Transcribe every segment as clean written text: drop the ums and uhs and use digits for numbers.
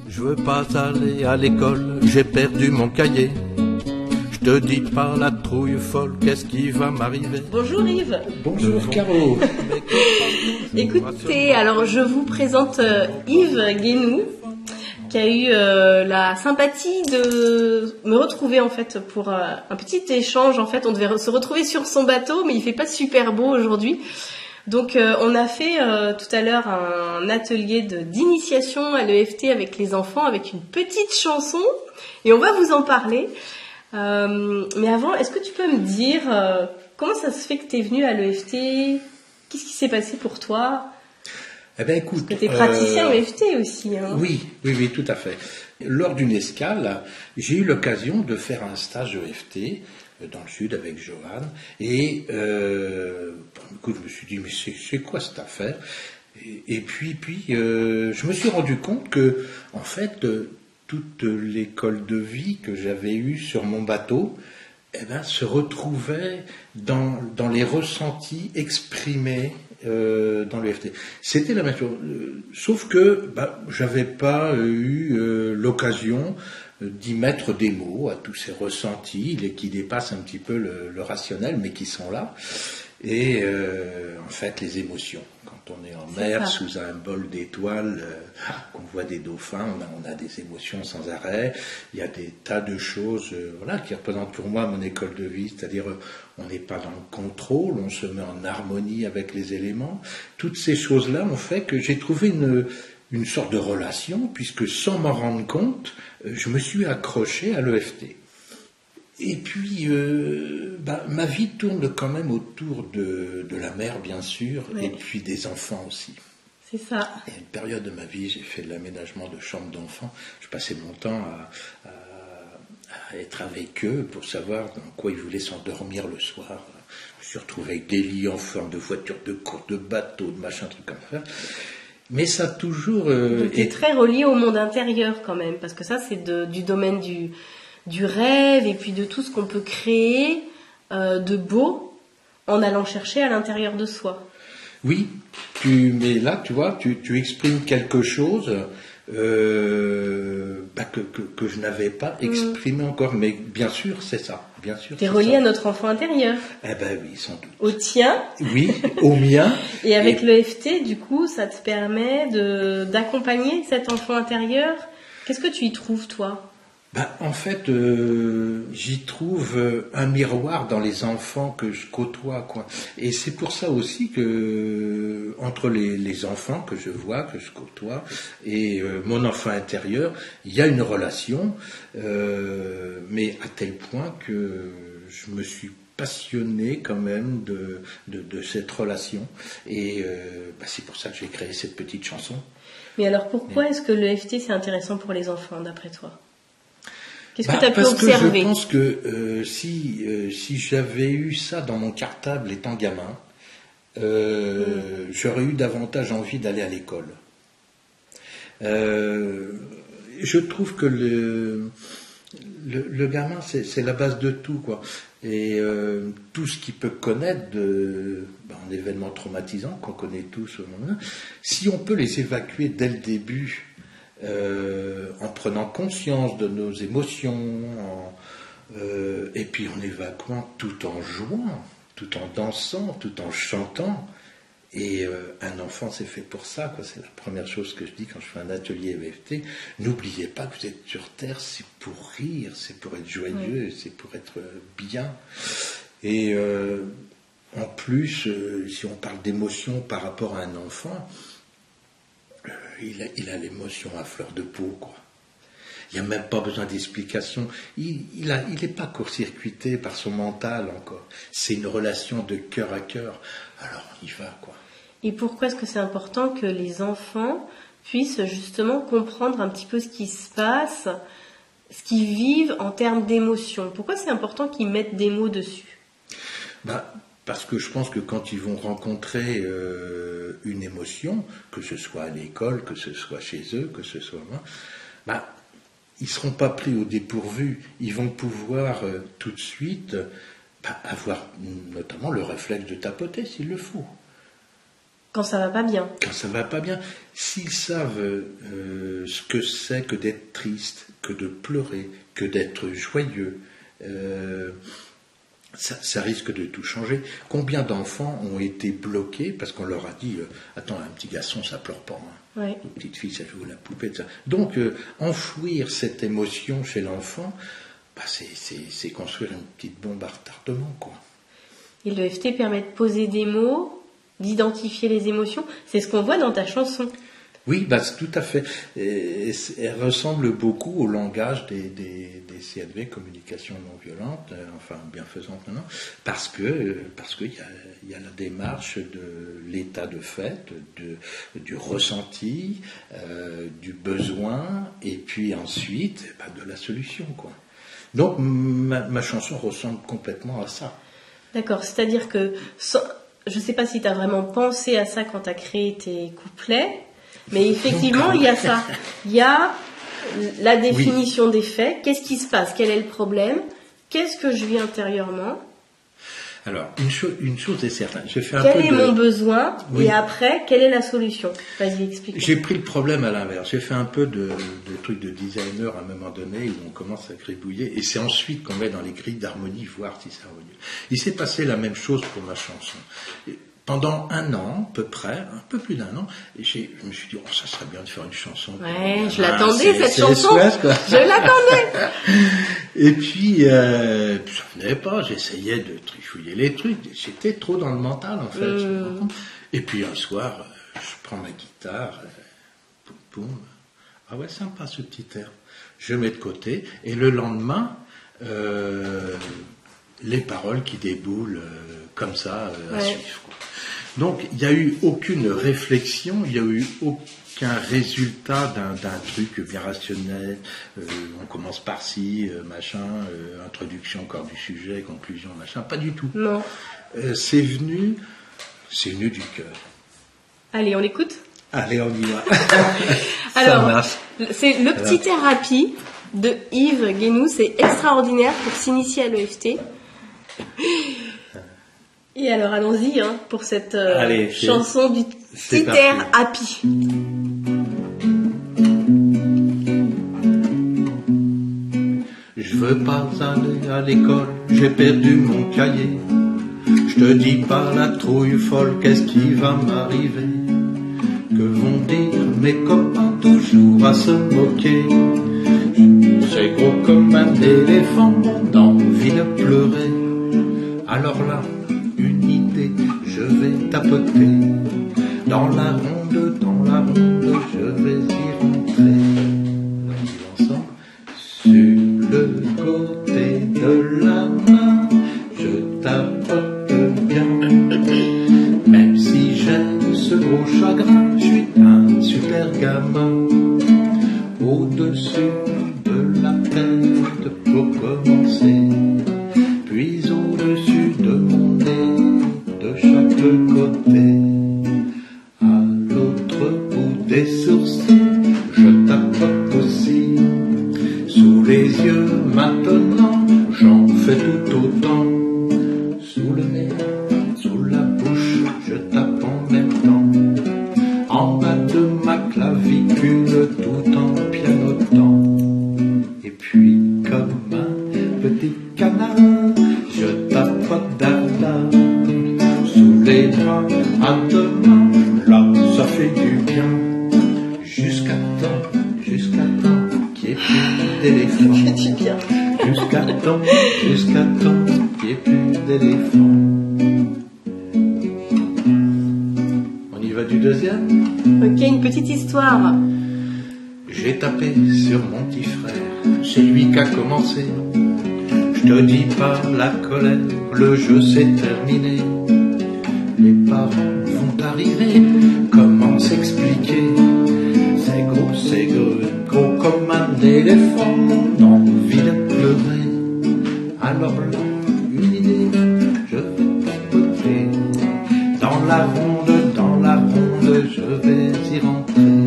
Je veux pas aller à l'école, j'ai perdu mon cahier. Je te dis pas la trouille folle, qu'est-ce qui va m'arriver? Bonjour Yves. Bonjour Caro. Écoutez, alors je vous présente Yves Guénou, qui a eu la sympathie de me retrouver en fait pour un petit échange. En fait, on devait se retrouver sur son bateau, mais il fait pas super beau aujourd'hui. Donc on a fait tout à l'heure un atelier d'initiation à l'EFT avec les enfants, avec une petite chanson, et on va vous en parler. Mais avant, est-ce que tu peux me dire comment ça se fait que tu es venu à l'EFT? Qu'est-ce qui s'est passé pour toi? Eh bien, écoute, parce que tu es praticien EFT aussi. Hein. Oui, tout à fait. Lors d'une escale, j'ai eu l'occasion de faire un stage EFT dans le sud avec Johan. Et écoute, je me suis dit, mais c'est quoi cette affaire? Et puis je me suis rendu compte que, en fait, toute l'école de vie que j'avais eue sur mon bateau, se retrouvait dans les ressentis exprimés dans l'EFT. C'était la même chose, sauf que j'avais pas eu l'occasion d'y mettre des mots à tous ces ressentis qui dépassent un petit peu le rationnel, mais qui sont là. Et en fait, les émotions. Quand on est en mer, sous un bol d'étoiles, qu'on voit des dauphins, on a des émotions sans arrêt. Il y a des tas de choses qui représentent pour moi mon école de vie, c'est-à-dire on n'est pas dans le contrôle, on se met en harmonie avec les éléments. Toutes ces choses-là ont fait que j'ai trouvé une sorte de relation, puisque sans m'en rendre compte, je me suis accroché à l'EFT. Et puis, ma vie tourne quand même autour de la mer, bien sûr, et puis des enfants aussi. C'est ça. Il y a une période de ma vie, j'ai fait de l'aménagement de chambres d'enfants. Je passais mon temps à être avec eux pour savoir dans quoi ils voulaient s'endormir le soir. Je me suis retrouvé avec des lits en forme de voitures de course, de bateaux, de machin, trucs comme ça. Mais ça a toujours... Donc, tu es très relié au monde intérieur quand même, parce que ça, c'est du domaine du rêve et puis de tout ce qu'on peut créer de beau en allant chercher à l'intérieur de soi. Oui, mais là, tu vois, tu exprimes quelque chose que je n'avais pas exprimé encore. Mais bien sûr, c'est ça. Bien sûr. Tu es relié à notre enfant intérieur. Eh ben oui, sans doute. Au tien. Oui, au mien. Et avec l'EFT, du coup, ça te permet d'accompagner cet enfant intérieur. Qu'est-ce que tu y trouves, toi ? En fait, j'y trouve un miroir dans les enfants que je côtoie, quoi. Et c'est pour ça aussi que entre les enfants que je vois, que je côtoie, et mon enfant intérieur, il y a une relation, mais à tel point que je me suis passionné quand même de cette relation. Et c'est pour ça que j'ai créé cette petite chanson. Mais alors pourquoi est-ce que l'EFT c'est intéressant pour les enfants, d'après toi ? Qu'est-ce que tu as pu observer ? Parce que je pense que si j'avais eu ça dans mon cartable étant gamin, j'aurais eu davantage envie d'aller à l'école. Je trouve que le gamin, c'est la base de tout, quoi. Et tout ce qu'il peut connaître en événements traumatisants qu'on connaît tous au moment, si on peut les évacuer dès le début, en prenant conscience de nos émotions, et puis en évacuant tout en jouant, tout en dansant, tout en chantant. Et un enfant, c'est fait pour ça, quoi. C'est la première chose que je dis quand je fais un atelier EFT. N'oubliez pas que vous êtes sur Terre, c'est pour rire, c'est pour être joyeux, c'est pour être bien. Et en plus, si on parle d'émotion par rapport à un enfant, il a l'émotion à fleur de peau, quoi. Il n'y a même pas besoin d'explication. Il n'est pas court-circuité par son mental encore. C'est une relation de cœur à cœur. Alors on y va, quoi. Et pourquoi est-ce que c'est important que les enfants puissent justement comprendre un petit peu ce qui se passe, ce qu'ils vivent en termes d'émotions? Pourquoi c'est important qu'ils mettent des mots dessus? Parce que je pense que quand ils vont rencontrer une émotion, que ce soit à l'école, que ce soit chez eux, que ce soit ils ne seront pas pris au dépourvu. Ils vont pouvoir tout de suite avoir notamment le réflexe de tapoter s'il le faut. Quand ça va pas bien. Quand ça va pas bien. S'ils savent ce que c'est que d'être triste, que de pleurer, que d'être joyeux, ça risque de tout changer. Combien d'enfants ont été bloqués parce qu'on leur a dit attends, un petit garçon ça pleure pas, hein. Ouais. Une petite fille ça joue la poupée, ça. Donc enfouir cette émotion chez l'enfant, c'est construire une petite bombe à retardement, quoi. Et l'EFT permet de poser des mots, d'identifier les émotions. C'est ce qu'on voit dans ta chanson. Oui, tout à fait. Elle ressemble beaucoup au langage des CNV, communication non violente, enfin bienfaisante maintenant, parce que il y a la démarche de l'état de fait, du ressenti, du besoin, et puis ensuite de la solution, quoi. Donc ma chanson ressemble complètement à ça. D'accord, c'est-à-dire que je ne sais pas si tu as vraiment pensé à ça quand tu as créé tes couplets. Mais effectivement, il y a ça. Il y a la définition des faits. Qu'est-ce qui se passe? Quel est le problème? Qu'est-ce que je vis intérieurement? Alors, une chose est certaine. Quel est mon besoin? Et après, quelle est la solution? Vas-y, explique. J'ai pris le problème à l'inverse. J'ai fait un peu de trucs de designer à un moment donné où on commence à gribouiller. Et c'est ensuite qu'on met dans les grilles d'harmonie, voir si c'est harmonieux. Il s'est passé la même chose pour ma chanson. Pendant un an, à peu près, un peu plus d'un an, je me suis dit, ça serait bien de faire une chanson. Ouais, je l'attendais, cette chanson. Je l'attendais. Et puis, ça venait pas, j'essayais de trifouiller les trucs. J'étais trop dans le mental, en fait. Et puis, un soir, je prends ma guitare, poum, poum. Ah ouais, sympa ce petit air. Je mets de côté, et le lendemain, les paroles qui déboulent comme ça, à suivre. Donc, il n'y a eu aucune réflexion, il n'y a eu aucun résultat d'un truc bien rationnel. On commence par ci, machin, introduction, corps du sujet, conclusion, machin. Pas du tout. Non. C'est venu du cœur. Allez, on l'écoute? Allez, on y va. Alors, c'est le petit thérapie de Yves Guénou. C'est extraordinaire pour s'initier à l'EFT. Et alors allons-y pour cette chanson du petit air happy. Je veux pas aller à l'école, j'ai perdu mon cahier. Je te dis pas la trouille folle, qu'est-ce qui va m'arriver? Que vont dire mes copains toujours à se moquer? C'est gros comme un éléphant, d'envie de pleurer. Alors là, une idée, je vais tapoter. Dans la ronde, je vais y rentrer. Ensemble. Sur le côté de la main, je tapote bien. Même si j'ai ce gros chagrin, je suis un super gamin. Au-dessus de la tête pour commencer, puis au-dessus de mon nez, de chaque côté. À l'autre bout des sourcils, je tapote aussi. Sous les yeux maintenant, j'en fais tout autant. Sous le nez, sous la bouche, je tape en même temps. En bas de ma clavicule, tout en pianotant. Et puis comme un petit canard, je tapote dada. Sous les bras, à deux mains, là ça fait du bien. Jusqu'à temps qu'il n'y ait plus d'éléphants. Jusqu'à temps qu'il n'y ait plus d'éléphants. On y va du deuxième? Ok, une petite histoire. J'ai tapé sur mon petit frère, c'est lui qui a commencé. Je te dis pas la colère, le jeu s'est terminé. Les parents vont arriver, comment s'expliquer? C'est gros comme un éléphant, envie de pleurer. Alors là, une idée, je vais tapoter. Dans la ronde, je vais y rentrer.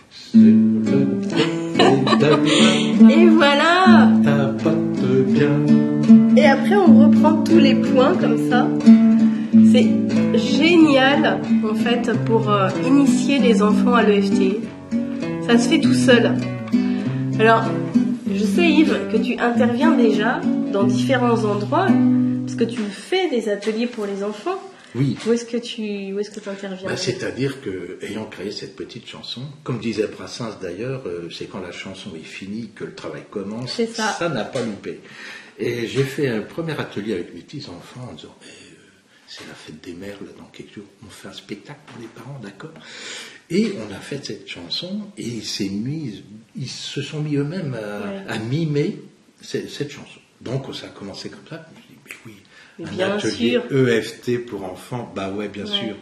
Sur le côté de la main, Et voilà. tapote bien. Et après, on reprend tous les points comme ça. C'est génial. en fait, pour initier les enfants à l'EFT. Ça se fait tout seul. Alors, je sais Yves que tu interviens déjà dans différents endroits, parce que tu fais des ateliers pour les enfants. Oui. Où est-ce que tu interviens? C'est-à-dire que, ayant créé cette petite chanson, comme disait Brassens d'ailleurs, c'est quand la chanson est finie que le travail commence. C'est ça. Ça n'a pas loupé. Et j'ai fait un premier atelier avec mes petits-enfants en disant c'est la fête des mères, là, dans quelques jours, on fait un spectacle pour les parents, d'accord? Et on a fait cette chanson, et ils se sont mis eux-mêmes à mimer cette chanson. Donc ça a commencé comme ça, je me suis dit, mais oui, mais un bien atelier sûr. EFT pour enfants, bah ouais, bien sûr.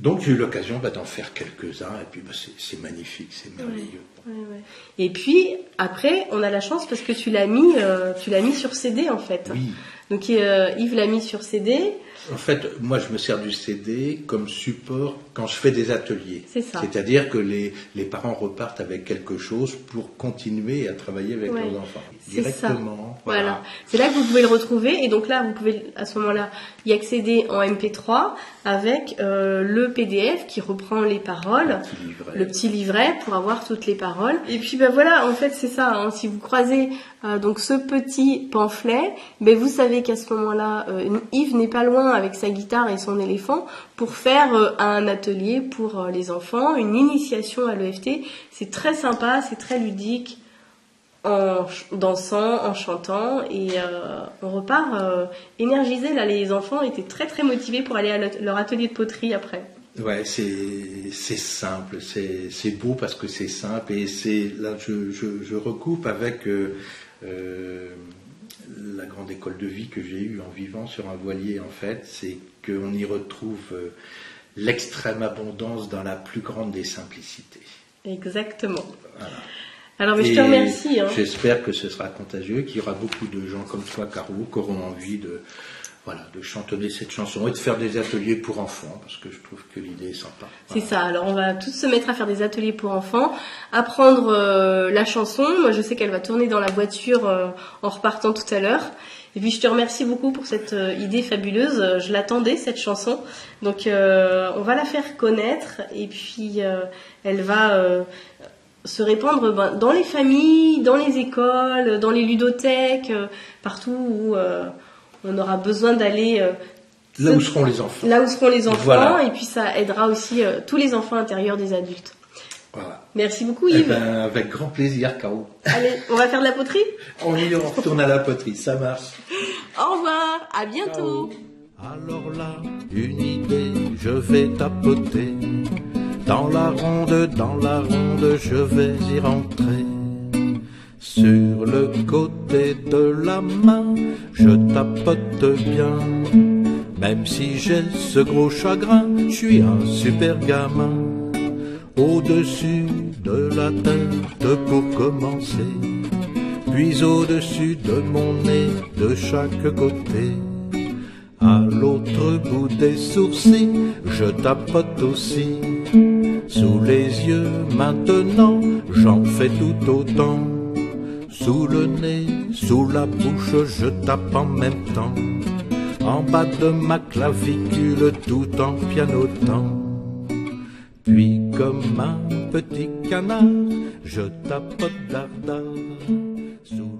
Donc j'ai eu l'occasion d'en faire quelques-uns, et puis c'est magnifique, c'est merveilleux. Ouais. Et puis après, on a la chance parce que tu l'as mis sur CD en fait. Oui. Donc Yves l'a mis sur CD. En fait, moi je me sers du CD comme support quand je fais des ateliers. C'est ça. C'est-à-dire que les parents repartent avec quelque chose pour continuer à travailler avec leurs enfants. Directement. Ça. Voilà. C'est là que vous pouvez le retrouver, et donc là vous pouvez à ce moment-là y accéder en MP3 avec le PDF qui reprend les paroles, le petit livret pour avoir toutes les paroles. Et puis voilà, en fait c'est ça. Hein, si vous croisez donc ce petit pamphlet, vous savez qu'à ce moment-là, Yves n'est pas loin avec sa guitare et son éléphant pour faire un atelier pour les enfants, une initiation à l'EFT. C'est très sympa, c'est très ludique, en dansant, en chantant, et on repart énergisé. Là, les enfants étaient très très motivés pour aller à leur atelier de poterie après. Ouais, c'est simple, c'est beau parce que c'est simple, et là je recoupe avec la grande école de vie que j'ai eue en vivant sur un voilier, en fait, c'est qu'on y retrouve l'extrême abondance dans la plus grande des simplicités. Exactement. Voilà. Alors, mais je te remercie. Hein. J'espère que ce sera contagieux, qu'il y aura beaucoup de gens comme toi, Caro, qui auront envie de chantonner cette chanson et de faire des ateliers pour enfants, parce que je trouve que l'idée est sympa. Voilà. C'est ça, alors on va tous se mettre à faire des ateliers pour enfants, apprendre la chanson. Moi je sais qu'elle va tourner dans la voiture en repartant tout à l'heure. Et puis je te remercie beaucoup pour cette idée fabuleuse, je l'attendais cette chanson. Donc on va la faire connaître, et puis elle va se répandre dans les familles, dans les écoles, dans les ludothèques, partout où on aura besoin d'aller là où seront les enfants. Là où seront les enfants, voilà. Et puis ça aidera aussi tous les enfants intérieurs des adultes. Voilà. Merci beaucoup Yves. Avec grand plaisir, Caro. Allez, on va faire de la poterie. On retourne à la poterie, ça marche. Au revoir, à bientôt. Ciao. Alors là, une idée, je vais tapoter. Dans la ronde, je vais y rentrer. Sur le côté de la main, je tapote bien. Même si j'ai ce gros chagrin, je suis un super gamin. Au-dessus de la tête pour commencer, puis au-dessus de mon nez de chaque côté. À l'autre bout des sourcils, je tapote aussi. Sous les yeux maintenant, j'en fais tout autant. Sous le nez, sous la bouche, je tape en même temps. En bas de ma clavicule, tout en pianotant. Puis comme un petit canard, je tapote dardard. Sous